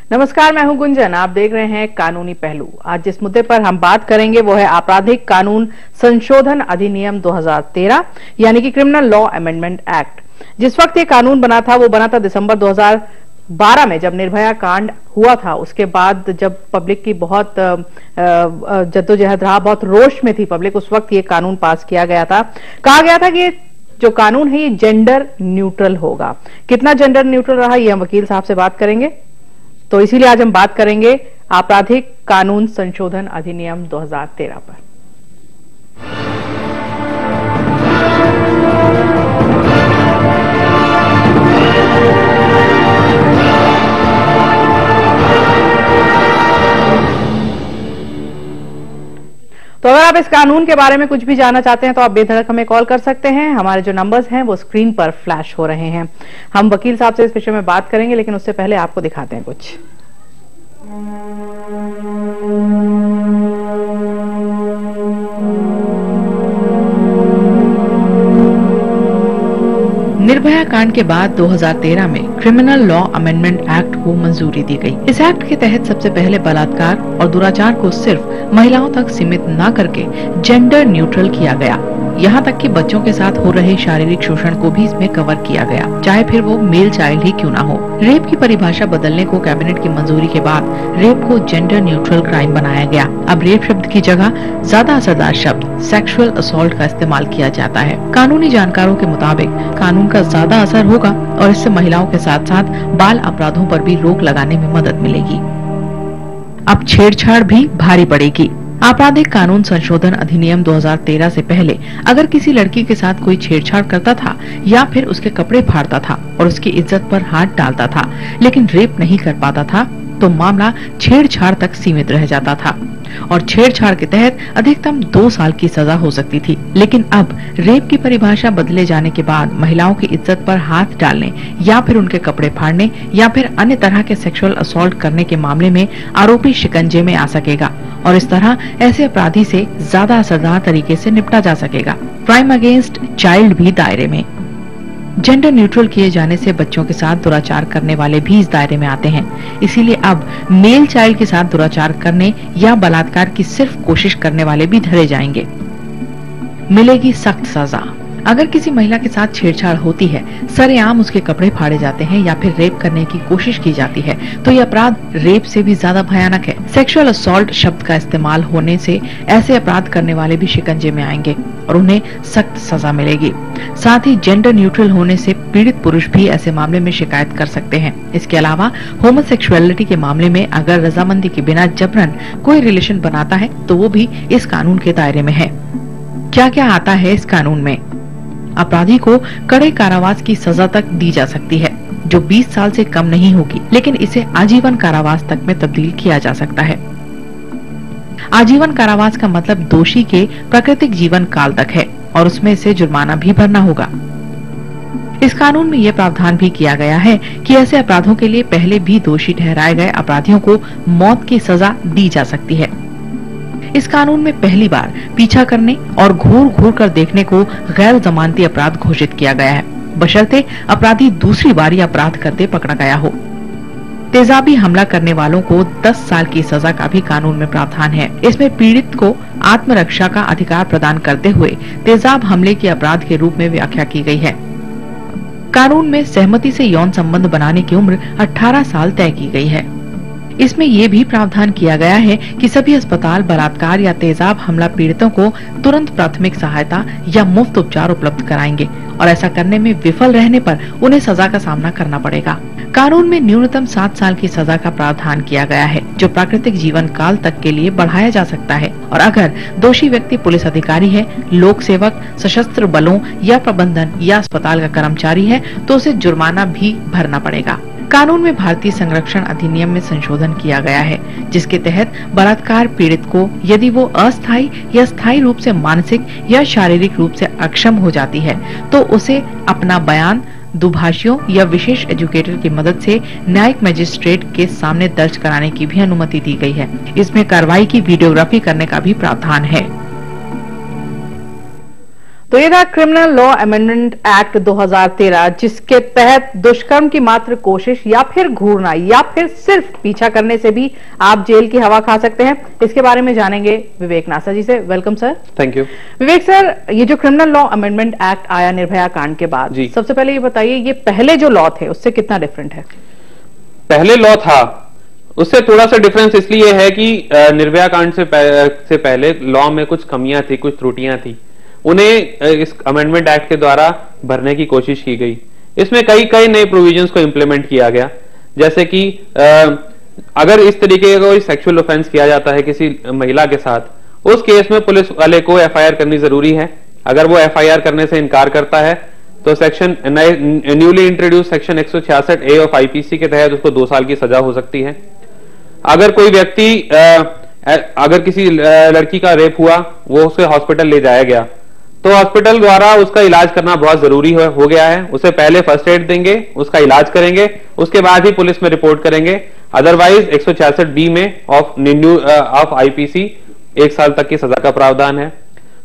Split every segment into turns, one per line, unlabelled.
नमस्कार, मैं हूं गुंजन। आप देख रहे हैं कानूनी पहलू। आज जिस मुद्दे पर हम बात करेंगे वो है आपराधिक कानून संशोधन अधिनियम 2013 यानी कि क्रिमिनल लॉ अमेंडमेंट एक्ट। जिस वक्त ये कानून बना था वो बना था दिसंबर 2012 में, जब निर्भया कांड हुआ था। उसके बाद जब पब्लिक की बहुत जद्दोजहद रहा, बहुत रोष में थी पब्लिक, उस वक्त ये कानून पास किया गया था। कहा गया था कि जो कानून है ये जेंडर न्यूट्रल होगा। कितना जेंडर न्यूट्रल रहा ये हम वकील साहब से बात करेंगे। तो इसीलिए आज हम बात करेंगे आपराधिक कानून संशोधन अधिनियम 2013 पर। तो अगर आप इस कानून के बारे में कुछ भी जानना चाहते हैं तो आप बेधड़क हमें कॉल कर सकते हैं। हमारे जो नंबर्स हैं वो स्क्रीन पर फ्लैश हो रहे हैं। हम वकील साहब से इस विषय में बात करेंगे, लेकिन उससे पहले आपको दिखाते हैं कुछ। निर्भया कांड के बाद 2013 में क्रिमिनल लॉ अमेंडमेंट एक्ट को मंजूरी दी गई। इस एक्ट के तहत सबसे पहले बलात्कार और दुराचार को सिर्फ महिलाओं तक सीमित न करके जेंडर न्यूट्रल किया गया। यहाँ तक कि बच्चों के साथ हो रहे शारीरिक शोषण को भी इसमें कवर किया गया, चाहे फिर वो मेल चाइल्ड ही क्यों ना हो। रेप की परिभाषा बदलने को कैबिनेट की मंजूरी के बाद रेप को जेंडर न्यूट्रल क्राइम बनाया गया। अब रेप शब्द की जगह ज्यादा असरदार शब्द सेक्सुअल असॉल्ट का इस्तेमाल किया जाता है। कानूनी जानकारों के मुताबिक कानून का ज्यादा असर होगा और इससे महिलाओं के साथ साथ बाल अपराधों पर भी रोक लगाने में मदद मिलेगी। अब छेड़छाड़ भी भारी पड़ेगी। आपराधिक कानून संशोधन अधिनियम 2013 से पहले अगर किसी लड़की के साथ कोई छेड़छाड़ करता था या फिर उसके कपड़े फाड़ता था और उसकी इज्जत पर हाथ डालता था, लेकिन रेप नहीं कर पाता था, तो मामला छेड़छाड़ तक सीमित रह जाता था और छेड़छाड़ के तहत अधिकतम 2 साल की सजा हो सकती थी। लेकिन अब रेप की परिभाषा बदले जाने के बाद महिलाओं की इज्जत पर हाथ डालने या फिर उनके कपड़े फाड़ने या फिर अन्य तरह के सेक्सुअल असॉल्ट करने के मामले में आरोपी शिकंजे में आ सकेगा और इस तरह ऐसे अपराधी से ज्यादा असरदार तरीके से निपटा जा सकेगा। क्राइम अगेंस्ट चाइल्ड भी दायरे में। जेंडर न्यूट्रल किए जाने से बच्चों के साथ दुराचार करने वाले भी इस दायरे में आते हैं। इसीलिए अब मेल चाइल्ड के साथ दुराचार करने या बलात्कार की सिर्फ कोशिश करने वाले भी धरे जाएंगे। मिलेगी सख्त सजा। अगर किसी महिला के साथ छेड़छाड़ होती है, सरेआम उसके कपड़े फाड़े जाते हैं या फिर रेप करने की कोशिश की जाती है, तो यह अपराध रेप से भी ज्यादा भयानक है। सेक्सुअल असॉल्ट शब्द का इस्तेमाल होने से ऐसे अपराध करने वाले भी शिकंजे में आएंगे और उन्हें सख्त सजा मिलेगी। साथ ही जेंडर न्यूट्रल होने से पीड़ित पुरुष भी ऐसे मामले में शिकायत कर सकते हैं। इसके अलावा होमोसेक्सुअलिटी के मामले में अगर रजामंदी के बिना जबरन कोई रिलेशन बनाता है तो वो भी इस कानून के दायरे में है। क्या क्या आता है इस कानून में? अपराधी को कड़े कारावास की सजा तक दी जा सकती है, जो 20 साल से कम नहीं होगी, लेकिन इसे आजीवन कारावास तक में तब्दील किया जा सकता है। आजीवन कारावास का मतलब दोषी के प्राकृतिक जीवन काल तक है और उसमें से जुर्माना भी भरना होगा। इस कानून में यह प्रावधान भी किया गया है कि ऐसे अपराधों के लिए पहले भी दोषी ठहराए गए अपराधियों को मौत की सजा दी जा सकती है। इस कानून में पहली बार पीछा करने और घूर घूर कर देखने को गैर जमानती अपराध घोषित किया गया है, बशर्ते अपराधी दूसरी बार यह अपराध करते पकड़ा गया हो। तेजाबी हमला करने वालों को 10 साल की सजा का भी कानून में प्रावधान है। इसमें पीड़ित को आत्मरक्षा का अधिकार प्रदान करते हुए तेजाब हमले के अपराध के रूप में व्याख्या की गई है। कानून में सहमति से यौन संबंध बनाने की उम्र 18 साल तय की गई है। इसमें ये भी प्रावधान किया गया है कि सभी अस्पताल बलात्कार या तेजाब हमला पीड़ितों को तुरंत प्राथमिक सहायता या मुफ्त उपचार उपलब्ध कराएंगे और ऐसा करने में विफल रहने पर उन्हें सजा का सामना करना पड़ेगा। कानून में न्यूनतम 7 साल की सजा का प्रावधान किया गया है, जो प्राकृतिक जीवन काल तक के लिए बढ़ाया जा सकता है। और अगर दोषी व्यक्ति पुलिस अधिकारी है, लोक सेवक, सशस्त्र बलों या प्रबंधन या अस्पताल का कर्मचारी है तो उसे जुर्माना भी भरना पड़ेगा। कानून में भारतीय संरक्षण अधिनियम में संशोधन किया गया है, जिसके तहत बलात्कार पीड़ित को यदि वो अस्थायी या स्थायी रूप से मानसिक या शारीरिक रूप से अक्षम हो जाती है तो उसे अपना बयान दुभाषियों या विशेष एजुकेटर की मदद से न्यायिक मजिस्ट्रेट के सामने दर्ज कराने की भी अनुमति दी गई है। इसमें कार्रवाई की वीडियोग्राफी करने का भी प्रावधान है। तो ये था क्रिमिनल लॉ अमेंडमेंट एक्ट 2013, जिसके तहत दुष्कर्म की मात्र कोशिश या फिर घूरना या फिर सिर्फ पीछा करने से भी आप जेल की हवा खा सकते हैं। इसके बारे में जानेंगे विवेक नासा जी से। Welcome sir.
Thank you.
Vivek sir, ये जो क्रिमिनल लॉ अमेंडमेंट एक्ट आया निर्भया कांड के बाद, सबसे पहले ये बताइए, ये पहले जो लॉ थे उससे कितना डिफरेंट है? पहले
लॉ था उससे थोड़ा सा डिफरेंस इसलिए है कि निर्भया कांड से पहले लॉ में कुछ कमियां थी, कुछ त्रुटियां थी, उन्हें इस अमेंडमेंट एक्ट के द्वारा भरने की कोशिश की गई। इसमें कई नए प्रोविजंस को इंप्लीमेंट किया गया, जैसे कि अगर इस तरीके का कोई सेक्सुअल ऑफेंस किया जाता है किसी महिला के साथ, उस केस में पुलिस वाले को एफआईआर करनी जरूरी है। अगर वो एफआईआर करने से इनकार करता है तो section newly introduce section 166A of IPC के तहत उसको 2 साल की सजा हो सकती है। अगर कोई व्यक्ति अगर किसी लड़की का रेप हुआ, वो उसके हॉस्पिटल ले जाया गया, तो हॉस्पिटल द्वारा उसका इलाज करना बहुत जरूरी हो गया है। उसे पहले फर्स्ट एड देंगे, उसका इलाज करेंगे, उसके बाद ही पुलिस में रिपोर्ट करेंगे। अदरवाइज 166B में ऑफ आईपीसी 1 साल तक की सजा का प्रावधान है।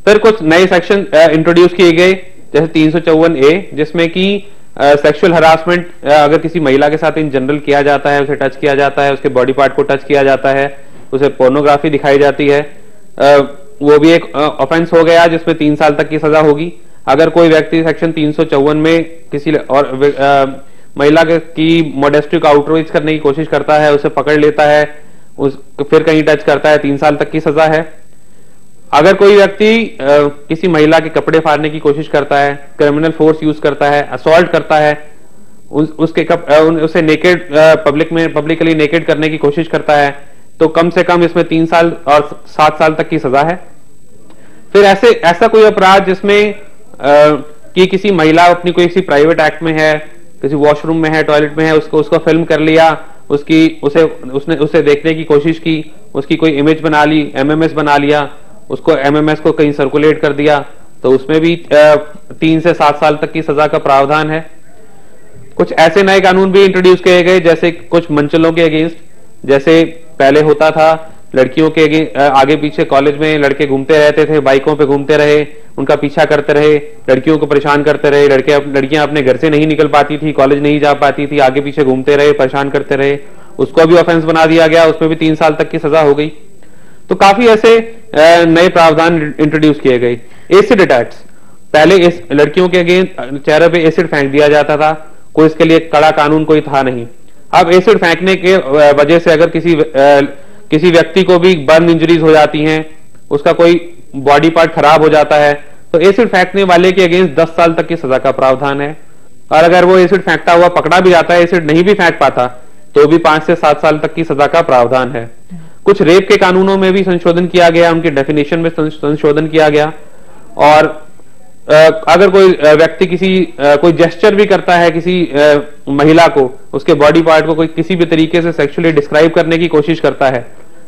फिर कुछ नए सेक्शन इंट्रोड्यूस किए गए, जैसे 354A, जिसमें कि सेक्सुअल हरासमेंट अगर किसी महिला के साथ इन जनरल किया जाता है, उसे टच किया जाता है, उसके बॉडी पार्ट को टच किया जाता है, उसे पोर्नोग्राफी दिखाई जाती है, वो भी एक ऑफेंस हो गया जिसमें 3 साल तक की सजा होगी। अगर कोई व्यक्ति सेक्शन 354 में किसी और महिला की मोडेस्टी को आउटरीच करने की कोशिश करता है, उसे पकड़ लेता है, फिर कहीं टच करता है, 3 साल तक की सजा है। अगर कोई व्यक्ति किसी महिला के कपड़े फाड़ने की कोशिश करता है, क्रिमिनल फोर्स यूज करता है, असॉल्ट करता है, उसे नेकेड पब्लिकली नेकेड करने की कोशिश करता है, तो कम से कम इसमें 3 साल और 7 साल तक की सजा है। फिर ऐसा कोई अपराध जिसमें कि किसी महिला अपनी कोई किसी प्राइवेट एक्ट में है, किसी वॉशरूम में है, टॉयलेट में है, उसको फिल्म कर लिया, उसे देखने की कोशिश की, उसकी कोई इमेज बना ली, एमएमएस बना लिया, उसको एमएमएस को कहीं सर्कुलेट कर दिया, तो उसमें भी 3 से 7 साल तक की सजा का प्रावधान है। कुछ ऐसे नए कानून भी इंट्रोड्यूस किए गए, जैसे कुछ मंचलों के अगेंस्ट, जैसे पहले होता था लड़कियों के आगे पीछे कॉलेज में लड़के घूमते रहते थे, बाइकों पे घूमते रहे, उनका पीछा करते रहे, लड़कियों को परेशान करते रहे, लड़कियां अपने घर से नहीं निकल पाती थी, कॉलेज नहीं जा पाती थी, आगे पीछे घूमते रहे, परेशान करते रहे, उसको भी ऑफेंस बना दिया गया, उसमें भी 3 साल तक की सजा हो गई। तो काफी ऐसे नए प्रावधान इंट्रोड्यूस किए गए। एसिड अटैक्स, पहले इस लड़कियों के अगेंस्ट चेहरे पे एसिड फेंक दिया जाता था, कोई इसके लिए कड़ा कानून कोई था नहीं। अब एसिड फेंकने के वजह से अगर किसी व्यक्ति को भी बर्न इंजरीज हो जाती हैं, उसका कोई बॉडी पार्ट खराब हो जाता है, तो एसिड फेंकने वाले के अगेंस्ट 10 साल तक की सजा का प्रावधान है। और अगर वो एसिड फेंकता हुआ पकड़ा भी जाता है, एसिड नहीं भी फेंक पाता, तो भी 5 से 7 साल तक की सजा का प्रावधान है। कुछ रेप के कानूनों में भी संशोधन किया गया, उनकी डेफिनेशन में संशोधन किया गया। और अगर कोई व्यक्ति कोई जेस्चर भी करता है किसी महिला को, उसके बॉडी पार्ट को कोई किसी भी तरीके से सेक्सुअली डिस्क्राइब करने की कोशिश करता है,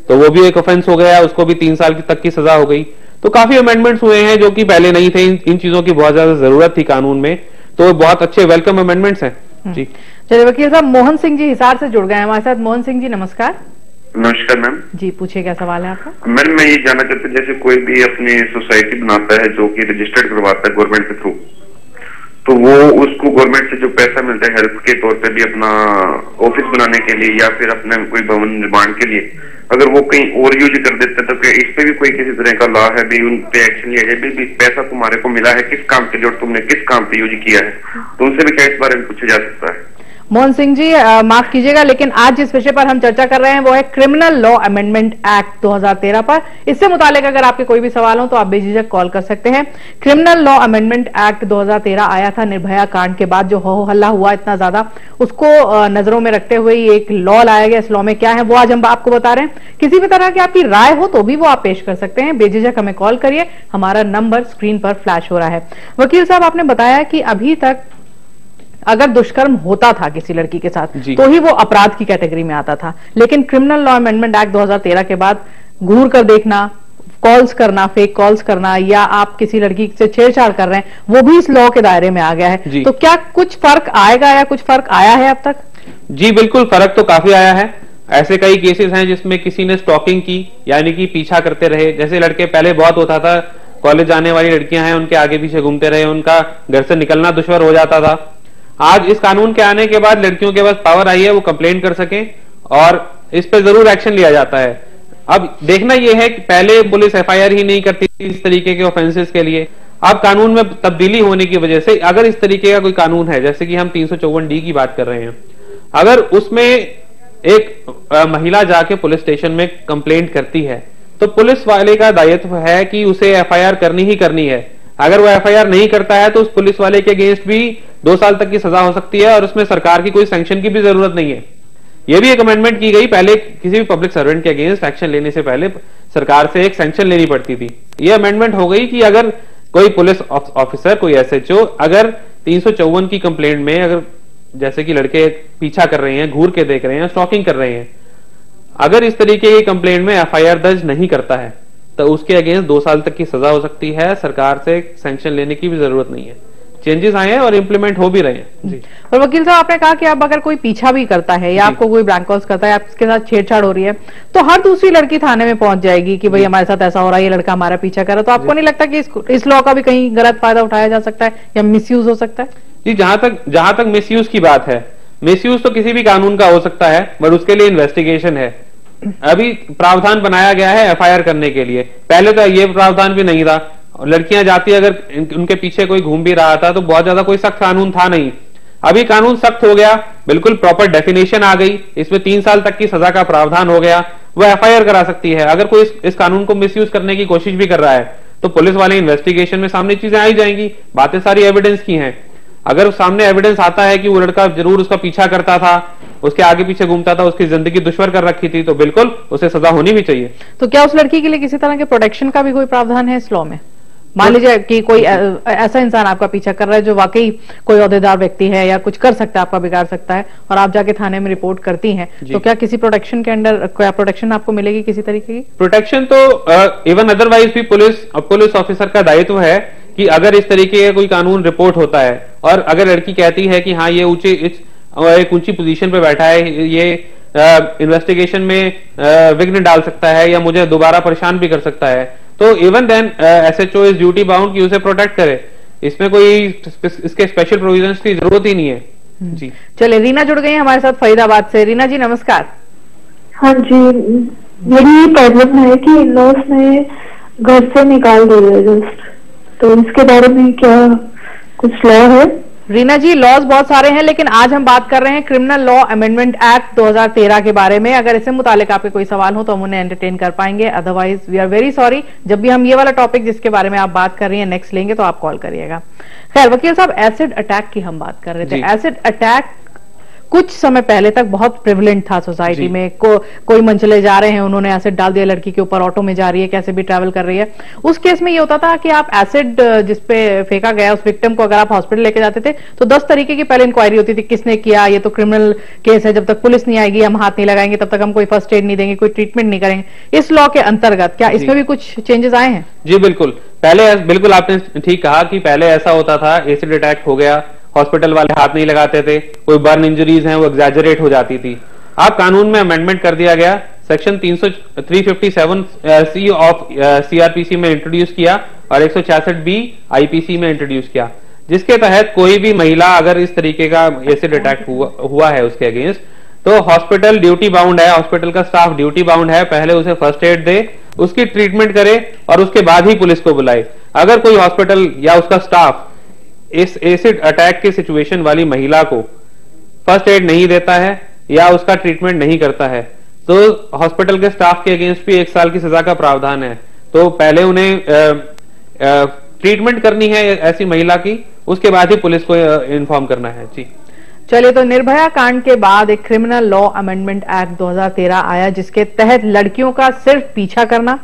तो वो भी एक ऑफेंस हो गया, उसको भी 3 साल तक की सजा हो गई। तो काफी अमेंडमेंट्स हुए हैं जो कि पहले नहीं थे। इन चीजों की बहुत ज्यादा जरूरत थी कानून में, तो बहुत अच्छे वेलकम अमेंडमेंट्स हैं। जी
चलिए, वकील साहब मोहन सिंह जी हिसार से जुड़ गए हैं हमारे साथ। मोहन सिंह जी नमस्कार।
नमस्कार मैम
जी, पूछिए क्या सवाल है आपका?
मैम मैं ये जानना चाहता हूँ, जैसे कोई भी अपनी सोसाइटी बनाता है जो कि रजिस्टर्ड करवाता है गवर्नमेंट के थ्रू, तो वो उसको गवर्नमेंट से जो पैसा मिलता है हेल्प के तौर पे भी अपना ऑफिस बनाने के लिए या फिर अपने कोई भवन निर्माण के लिए, अगर वो कहीं और यूज कर देते हैं, तो क्या इस पे भी कोई किसी तरह का लॉ है भी, उन पे एक्शन लिया जाए भी पैसा तुम्हारे को मिला है किस काम के लिए और तुमने किस काम पे यूज किया है, तो उनसे भी क्या इस बारे में पूछा जा सकता है?
मोहन सिंह जी माफ कीजिएगा, लेकिन आज जिस विषय पर हम चर्चा कर रहे हैं वो है क्रिमिनल लॉ अमेंडमेंट एक्ट 2013 पर। इससे मुतालिक अगर आपके कोई भी सवाल हो तो आप बेझिझक कॉल कर सकते हैं। क्रिमिनल लॉ अमेंडमेंट एक्ट 2013 आया था निर्भया कांड के बाद, जो हो हल्ला हुआ इतना ज्यादा, उसको नजरों में रखते हुए एक लॉ लाया गया। इस लॉ में क्या है वो आज हम आपको बता रहे हैं। किसी भी तरह की आपकी राय हो तो भी वो आप पेश कर सकते हैं, बेझिझक हमें कॉल करिए, हमारा नंबर स्क्रीन पर फ्लैश हो रहा है। वकील साहब, आपने बताया कि अभी तक अगर दुष्कर्म होता था किसी लड़की के साथ तो ही वो अपराध की कैटेगरी में आता था, लेकिन क्रिमिनल लॉ अमेंडमेंट एक्ट 2013 के बाद घूर कर देखना, कॉल्स करना, फेक कॉल्स करना, या आप किसी लड़की से छेड़छाड़ कर रहे हैं, वो भी इस लॉ के दायरे में आ गया है। तो क्या कुछ फर्क आएगा या कुछ फर्क आया है अब तक?
जी बिल्कुल, फर्क तो काफी आया है। ऐसे कई केसेस हैं जिसमें किसी ने स्टॉकिंग की, यानी कि पीछा करते रहे। जैसे लड़के पहले बहुत होता था कॉलेज जाने वाली लड़कियां हैं उनके आगे पीछे घूमते रहे, उनका घर से निकलना दुश्वार हो जाता था। आज इस कानून के आने के बाद लड़कियों के पास पावर आई है वो कंप्लेंट कर सकें और इस पर जरूर एक्शन लिया जाता है। अब देखना यह है कि पहले पुलिस एफआईआर ही नहीं करती थी इस तरीके के ऑफेंसेस के लिए। अब कानून में तब्दीली होने की वजह से अगर इस तरीके का कोई कानून है, जैसे कि हम 354D की बात कर रहे हैं, अगर उसमें एक महिला जाके पुलिस स्टेशन में कंप्लेंट करती है तो पुलिस वाले का दायित्व है कि उसे एफआईआर करनी ही करनी है। अगर वो एफआईआर नहीं करता है तो उस पुलिस वाले के अगेंस्ट भी 2 साल तक की सजा हो सकती है और उसमें सरकार की कोई सैंक्शन की भी जरूरत नहीं है। यह भी एक अमेंडमेंट की गई, पहले किसी भी पब्लिक सर्वेंट के अगेंस्ट एक्शन लेने से पहले सरकार से एक सैंक्शन लेनी पड़ती थी। यह अमेंडमेंट हो गई कि अगर कोई पुलिस ऑफिसर, कोई एसएचओ अगर 354 की कंप्लेंट में अगर जैसे कि लड़के पीछा कर रहे हैं, घूर के देख रहे हैं, स्टॉकिंग कर रहे हैं, अगर इस तरीके की कंप्लेंट में एफआईआर दर्ज नहीं करता है तो उसके अगेंस्ट 2 साल तक की सजा हो सकती है। सरकार से सैंक्शन लेने की भी जरूरत नहीं है। चेंजेस आए हैं और इंप्लीमेंट हो भी रहे हैं जी।
और वकील साहब, आपने कहा कि अब अगर कोई पीछा भी करता है या आपको कोई ब्लैंक कॉल्स करता है, आपके साथ छेड़छाड़ हो रही है, तो हर दूसरी लड़की थाने में पहुंच जाएगी कि भाई हमारे साथ ऐसा हो रहा है, ये लड़का हमारा पीछा कर रहा है। तो आपको नहीं लगता कि इस लॉ का भी कहीं गलत फायदा उठाया जा सकता है या मिसयूज हो सकता है?
जी, जहां तक मिसयूज की बात है, मिसयूज तो किसी भी कानून का हो सकता है, बट उसके लिए इन्वेस्टिगेशन है। अभी प्रावधान बनाया गया है एफआईआर करने के लिए, पहले तो ये प्रावधान भी नहीं था। लड़कियां जाती अगर उनके पीछे कोई घूम भी रहा था तो बहुत ज्यादा कोई सख्त कानून था नहीं। अभी कानून सख्त हो गया, बिल्कुल प्रॉपर डेफिनेशन आ गई, इसमें 3 साल तक की सजा का प्रावधान हो गया, वो एफआईआर करा सकती है। अगर कोई इस कानून को मिसयूज करने की कोशिश भी कर रहा है तो पुलिस वाले इन्वेस्टिगेशन में सामने चीजें आई जाएंगी। बातें सारी एविडेंस की हैं। अगर सामने एविडेंस आता है कि वो लड़का जरूर उसका पीछा करता था, उसके आगे पीछे घूमता था, उसकी जिंदगी दुश्वार कर रखी थी, तो बिल्कुल उसे सजा होनी भी चाहिए।
तो क्या उस लड़की के लिए किसी तरह के प्रोटेक्शन का भी कोई प्रावधान है इस लॉ में? मान लीजिए कि कोई ऐसा इंसान आपका पीछा कर रहा है जो वाकई कोई ओहदेदार व्यक्ति है या कुछ कर सकता है, आपका बिगाड़ सकता है, और आप जाके थाने में रिपोर्ट करती हैं, तो क्या किसी प्रोटेक्शन के अंडर क्या प्रोटेक्शन आपको मिलेगी किसी तरीके की?
प्रोटेक्शन तो इवन अदरवाइज भी पुलिस ऑफिसर का दायित्व है कि अगर इस तरीके का कोई कानून रिपोर्ट होता है और अगर लड़की कहती है कि हाँ ये एक ऊंची पोजीशन पे बैठा है, ये इन्वेस्टिगेशन में विघ्न डाल सकता है या मुझे दोबारा परेशान भी कर सकता है, तो even then SHO is duty bound कि उसे प्रोटेक्ट करे। इसमें कोई इसके स्पेशल प्रोविजंस की जरूरत ही नहीं है जी।
चलिए, रीना जुड़ गई हमारे साथ फरीदाबाद से। रीना जी नमस्कार।
हाँ जी, मेरी प्रॉब्लम है कि इन-लॉज ने घर से निकाल दिया जस्ट, तो इसके बारे में क्या कुछ लॉ है?
रीना जी, लॉज बहुत सारे हैं, लेकिन आज हम बात कर रहे हैं क्रिमिनल लॉ अमेंडमेंट एक्ट 2013 के बारे में। अगर इससे मुतालिक आपके कोई सवाल हो तो हम उन्हें एंटरटेन कर पाएंगे, otherwise we are very sorry. जब भी हम ये वाला टॉपिक जिसके बारे में आप बात कर रही हैं नेक्स्ट लेंगे तो आप कॉल करिएगा। खैर वकील साहब, एसिड अटैक की हम बात कर रहे थे। एसिड अटैक कुछ समय पहले तक बहुत प्रिविलेंट था सोसाइटी में। कोई मंचले जा रहे हैं, उन्होंने एसिड डाल दिया लड़की के ऊपर, ऑटो में जा रही है, कैसे भी ट्रैवल कर रही है। उस केस में ये होता था कि आप एसिड जिसपे फेंका गया उस विक्टिम को अगर आप हॉस्पिटल लेके जाते थे तो 10 तरीके की पहले इंक्वायरी होती थी, किसने किया, ये तो क्रिमिनल केस है, जब तक पुलिस नहीं आएगी हम हाथ नहीं लगाएंगे, तब तक हम कोई फर्स्ट एड नहीं देंगे, कोई ट्रीटमेंट नहीं करेंगे। इस लॉ के अंतर्गत क्या इसमें भी कुछ चेंजेस आए हैं?
जी बिल्कुल, बिल्कुल आपने ठीक कहा कि पहले ऐसा होता था, एसिड अटैक हो गया, हॉस्पिटल वाले हाथ नहीं लगाते थे, कोई बर्न इंजरीज हैं वो एग्जैजरेट हो जाती थी। अब कानून में अमेंडमेंट कर दिया गया, सेक्शन 357C ऑफ सीआरपीसी में इंट्रोड्यूस किया और 166B आईपीसी में इंट्रोड्यूस किया, जिसके तहत कोई भी महिला अगर इस तरीके का एसिड अटैक हुआ है उसके अगेंस्ट, तो हॉस्पिटल ड्यूटी बाउंड है, हॉस्पिटल का स्टाफ ड्यूटी बाउंड है, पहले उसे फर्स्ट एड दे, उसकी ट्रीटमेंट करे और उसके बाद ही पुलिस को बुलाए। अगर कोई हॉस्पिटल या उसका स्टाफ इस एसिड अटैक की सिचुएशन वाली महिला को फर्स्ट एड नहीं देता है या उसका ट्रीटमेंट नहीं करता है तो हॉस्पिटल के स्टाफ के अगेंस्ट भी 1 साल की सजा का प्रावधान है। तो पहले उन्हें ट्रीटमेंट करनी है ऐसी महिला की, उसके बाद ही पुलिस को इन्फॉर्म करना है जी।
चलिए, तो निर्भया कांड के बाद एक क्रिमिनल लॉ अमेंडमेंट एक्ट 2013 आया जिसके तहत लड़कियों का सिर्फ पीछा करना,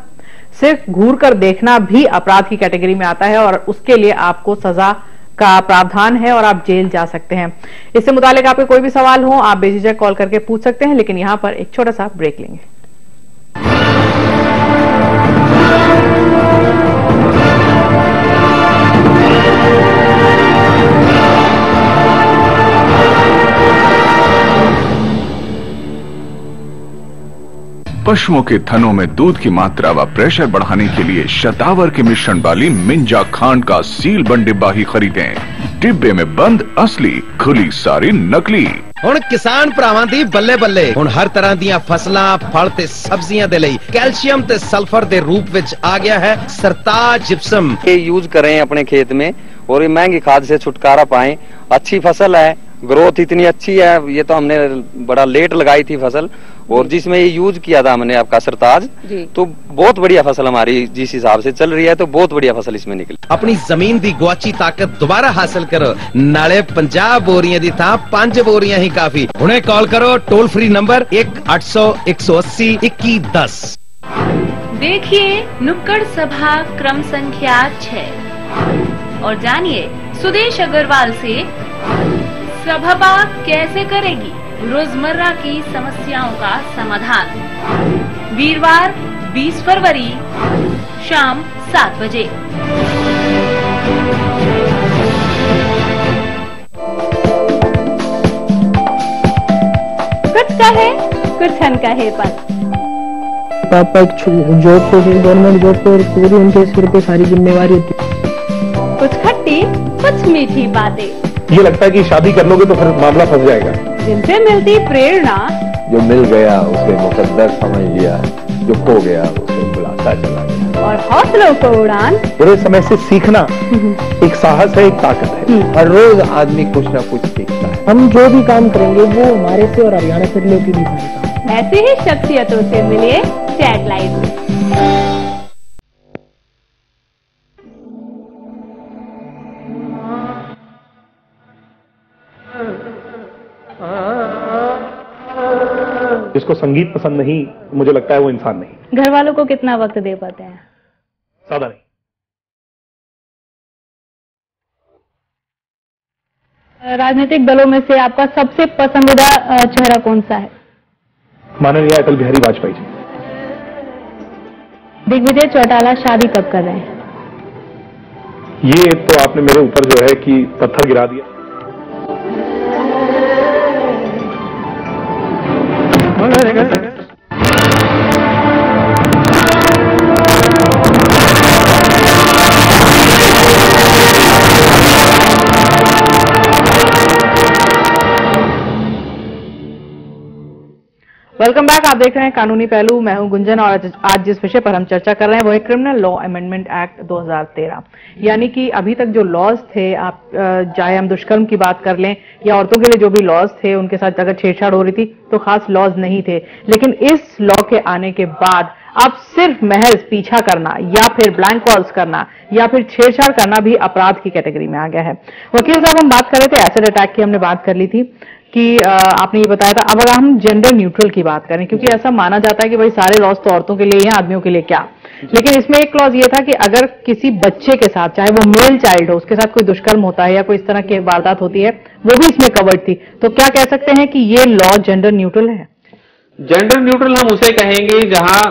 सिर्फ घूर कर देखना भी अपराध की कैटेगरी में आता है और उसके लिए आपको सजा का प्रावधान है और आप जेल जा सकते हैं। इससे मुतालिक आपके कोई भी सवाल हो आप बेझिझक कॉल करके पूछ सकते हैं, लेकिन यहां पर एक छोटा सा ब्रेक लेंगे।
पशुओं के थनों में दूध की मात्रा व प्रेशर बढ़ाने के लिए शतावर के मिश्रण वाली मिंजा खांड का सील बंद डिब्बा ही खरीदें। डिब्बे में बंद असली, खुली सारी नकली।
ਹੁਣ ਕਿਸਾਨ ਭਰਾਵਾਂ ਦੀ ਬੱਲੇ ਬੱਲੇ ਹੁਣ ਹਰ ਤਰ੍ਹਾਂ ਦੀਆਂ ਫਸਲਾਂ ਫਲ ਤੇ ਸਬਜ਼ੀਆਂ ਦੇ ਲਈ ਕੈਲਸ਼ੀਅਮ ਤੇ ਸਲਫਰ ਦੇ ਰੂਪ ਵਿੱਚ ਆ ਗਿਆ ਹੈ ਸਰਤਾਜ जिप्सम।
ये यूज करें अपने खेत में और ये महंगी खाद से छुटकारा पाएं। अच्छी फसल है, ग्रोथ इतनी अच्छी है। ये तो हमने बड़ा लेट लगाई थी फसल और जिसमें ये यूज किया था हमने आपका सरताज, तो बहुत बढ़िया फसल हमारी जिस हिसाब से चल रही है, तो बहुत बढ़िया फसल इसमें निकली।
अपनी जमीन दी गुआची ताकत दोबारा हासिल करो। नाले 50 बोरियां दी था 5 बोरियां ही काफी। उन्हें कॉल करो टोल फ्री नंबर 1-800 180 2110।
देखिए नुक्कड़ सभा क्रम संख्या 6 और जानिए सुदेश अग्रवाल से सभा कैसे करेगी रोजमर्रा की समस्याओं का समाधान। वीरवार 20 फरवरी शाम 7 बजे।
कुछ कहे कुछ हन कहे पर
पापा जॉब को गवर्नमेंट जॉब को पूरी उनके सिर पे सारी जिम्मेवारी होती है।
कुछ खट्टी कुछ मीठी बातें।
ये लगता है कि शादी कर लोगे तो फिर मामला फंस जाएगा।
जिनसे मिलती प्रेरणा,
जो मिल गया उसे मुकद्दर समझ लिया, जो खो गया उसे बुलाता चला गया।
और हौसलों को उड़ान।
बुरे समय से सीखना एक साहस है, एक ताकत है।
हर रोज आदमी कुछ ना कुछ सीखता है।
हम जो भी काम करेंगे वो हमारे से और हरियाणा से रिलेटेड ही होगा।
ऐसे ही शख्सियतों से मिलिए चैट लाइव में।
जिसको संगीत पसंद नहीं, मुझे लगता है वो इंसान नहीं।
घर वालों को कितना वक्त दे पाते हैं?
ज्यादा नहीं।
राजनीतिक दलों में से आपका सबसे पसंदीदा चेहरा कौन सा है?
माननीय अटल बिहारी वाजपेयी जी।
दिग्विजय चौटाला शादी कब कर रहे हैं?
ये तो आपने मेरे ऊपर जो है कि पत्थर गिरा दिया।
Welcome back. आप देख रहे हैं कानूनी पहलू। मैं हूं गुंजन और आज जिस विषय पर हम चर्चा कर रहे हैं वो है क्रिमिनल लॉ अमेंडमेंट एक्ट 2013। यानी कि अभी तक जो लॉज थे, आप चाहे हम दुष्कर्म की बात कर लें या औरतों के लिए जो भी लॉज थे उनके साथ अगर छेड़छाड़ हो रही थी तो खास लॉज नहीं थे। लेकिन इस लॉ के आने के बाद अब सिर्फ महज पीछा करना या फिर ब्लैंक कॉल्स करना या फिर छेड़छाड़ करना भी अपराध की कैटेगरी में आ गया है। वकील साहब, हम बात कर रहे थे एसिड अटैक की, हमने बात कर ली थी कि आपने ये बताया था। अब अगर हम जेंडर न्यूट्रल की बात करें, क्योंकि ऐसा माना जाता है कि भाई सारे लॉज तो औरतों के लिए हैं, आदमियों के लिए क्या। लेकिन इसमें एक क्लॉज ये था कि अगर किसी बच्चे के साथ, चाहे वो मेल चाइल्ड हो, उसके साथ कोई दुष्कर्म होता है या कोई इस तरह की वारदात होती है, वो भी इसमें कवर्ड थी। तो क्या कह सकते हैं कि ये लॉ जेंडर न्यूट्रल है?
जेंडर न्यूट्रल हम उसे कहेंगे जहां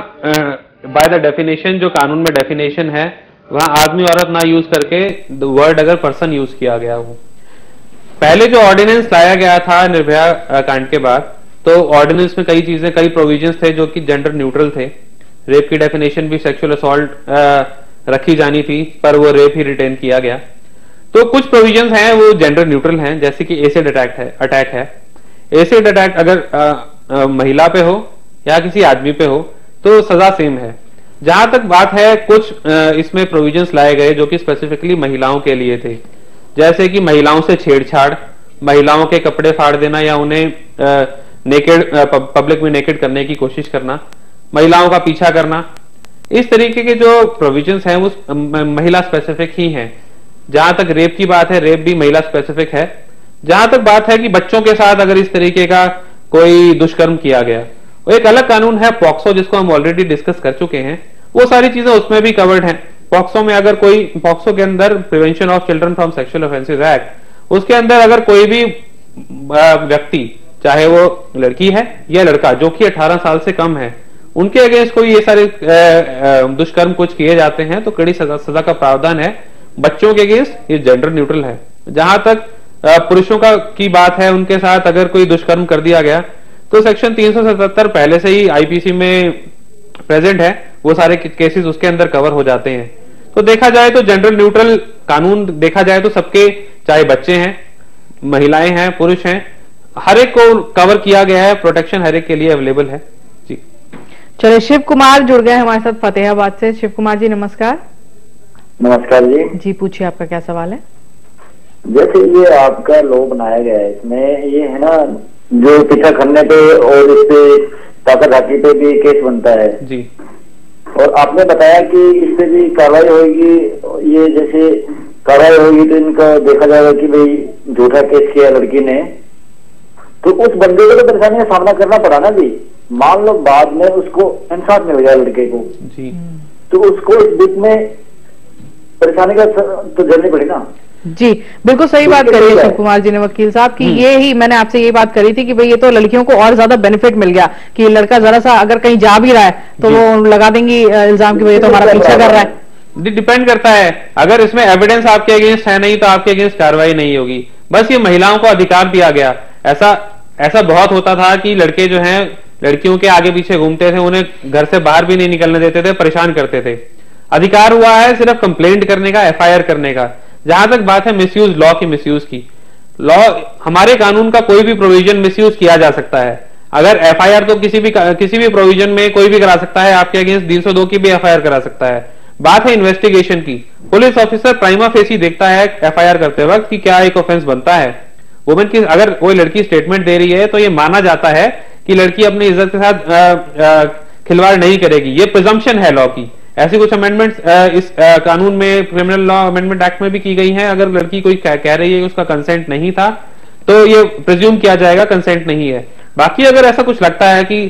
बाय द डेफिनेशन, जो कानून में डेफिनेशन है, वहां आदमी औरत ना यूज करके वर्ड अगर पर्सन यूज किया गया हो। पहले जो ऑर्डिनेंस लाया गया था निर्भया कांड के बाद, तो ऑर्डिनेंस में कई चीजें, कई प्रोविजंस थे जो कि जेंडर न्यूट्रल थे। रेप की डेफिनेशन भी सेक्सुअल असॉल्ट रखी जानी थी, पर वो रेप ही रिटेन किया गया। तो कुछ प्रोविजंस हैं वो जेंडर न्यूट्रल हैं, जैसे कि एसिड अटैक है। एसिड अटैक अगर महिला पे हो या किसी आदमी पे हो तो सजा सेम है। जहां तक बात है, कुछ इसमें प्रोविजंस लाए गए जो कि स्पेसिफिकली महिलाओं के लिए थे, जैसे कि महिलाओं से छेड़छाड़, महिलाओं के कपड़े फाड़ देना या उन्हें नेकेड पब्लिक में नेकेड करने की कोशिश करना, महिलाओं का पीछा करना। इस तरीके के जो प्रोविजंस हैं वो महिला स्पेसिफिक ही हैं। जहां तक रेप की बात है, रेप भी महिला स्पेसिफिक है। जहां तक बात है कि बच्चों के साथ अगर इस तरीके का कोई दुष्कर्म किया गया, वो एक अलग कानून है पॉक्सो, जिसको हम ऑलरेडी डिस्कस कर चुके हैं। वो सारी चीजें उसमें भी कवर्ड हैं। पॉक्सो में अगर कोई, पॉक्सो के अंदर prevention of children from sexual offences act, उसके अंदर अगर कोई भी व्यक्ति, चाहे वो लड़की है या लड़का जो कि 18 साल से कम है, उनके अगेंस्ट कोई ये सारे दुष्कर्म कुछ किए जाते हैं तो कड़ी सजा का प्रावधान है। बच्चों के अगेंस्ट ये जेंडर न्यूट्रल है। जहां तक पुरुषों की बात है, उनके साथ अगर कोई दुष्कर्म कर दिया गया तो सेक्शन 377 पहले से ही आईपीसी में प्रेजेंट है, वो सारे केसेस उसके अंदर कवर हो जाते हैं। तो देखा जाए तो जनरल न्यूट्रल कानून देखा जाए तो सबके, चाहे बच्चे हैं, महिलाएं हैं, पुरुष हैं, हर एक को कवर किया गया है, प्रोटेक्शन हर एक के लिए अवेलेबल है जी।
चलिए, शिव कुमार जुड़ गए हमारे साथ फतेहाबाद से। शिव कुमार जी नमस्कार।
नमस्कार जी।
जी पूछिए, आपका क्या सवाल है?
जैसे ये आपका लॉ बनाया गया है, इसमें ये है ना जो पीछा करने पे और इस पे ताकत हाथी पे भी केस बनता है
जी,
और आपने बताया कि इस पे भी कार्रवाई होगी। ये जैसे कार्रवाई होगी तो इनका देखा जाएगा कि भाई झूठा केस किया लड़की ने, तो उस बंदे को तो परेशानी का सामना करना पड़ा ना जी। मान लो बाद में उसको इंसाफ मिल गया लड़के को
जी,
तो उसको इस बीच में परेशानी का तो झेलनी पड़ी ना
जी। बिल्कुल सही बात करी है शिव कुमार जी ने वकील साहब की। ये ही मैंने आपसे ये बात करी थी कि भाई ये तो लड़कियों को और ज्यादा बेनिफिट मिल गया कि लड़का जरा सा अगर कहीं जा भी रहा है तो वो लगा देंगी इल्जाम की वजह तो हमारा पीछा कर रहा है।
डिपेंड करता है, अगर इसमें एविडेंस आपके अगेंस्ट है नहीं तो आपके अगेंस्ट कार्रवाई नहीं होगी। बस ये महिलाओं को अधिकार दिया गया। ऐसा बहुत होता था कि लड़के जो हैं लड़कियों के आगे पीछे घूमते थे, उन्हें घर से बाहर भी नहीं निकलने देते थे, परेशान करते थे। अधिकार हुआ है सिर्फ कंप्लेंट करने का, एफआईआर करने का। जहां तक बात है मिसयूज लॉ की, मिसयूज की, लॉ हमारे कानून का कोई भी प्रोविजन मिसयूज किया जा सकता है। अगर एफआईआर तो किसी भी प्रोविजन में कोई भी करा सकता है, आपके अगेंस्ट 302 की भी एफआईआर करा सकता है। बात है इन्वेस्टिगेशन की। पुलिस ऑफिसर प्राइमा फेसी देखता है एफआईआर करते वक्त कि क्या एक ऑफेंस बनता है। वुमेन की अगर कोई लड़की स्टेटमेंट दे रही है तो ये माना जाता है कि लड़की अपनी इज्जत के साथ खिलवाड़ नहीं करेगी। ये प्रिजम्पशन है लॉ की। ऐसी कुछ अमेंडमेंट्स इस कानून में, क्रिमिनल लॉ अमेंडमेंट एक्ट में भी की गई हैं। अगर लड़की कोई कह रही है कि उसका कंसेंट नहीं था तो ये प्रिज्यूम किया जाएगा कंसेंट नहीं है। बाकी अगर ऐसा कुछ लगता है कि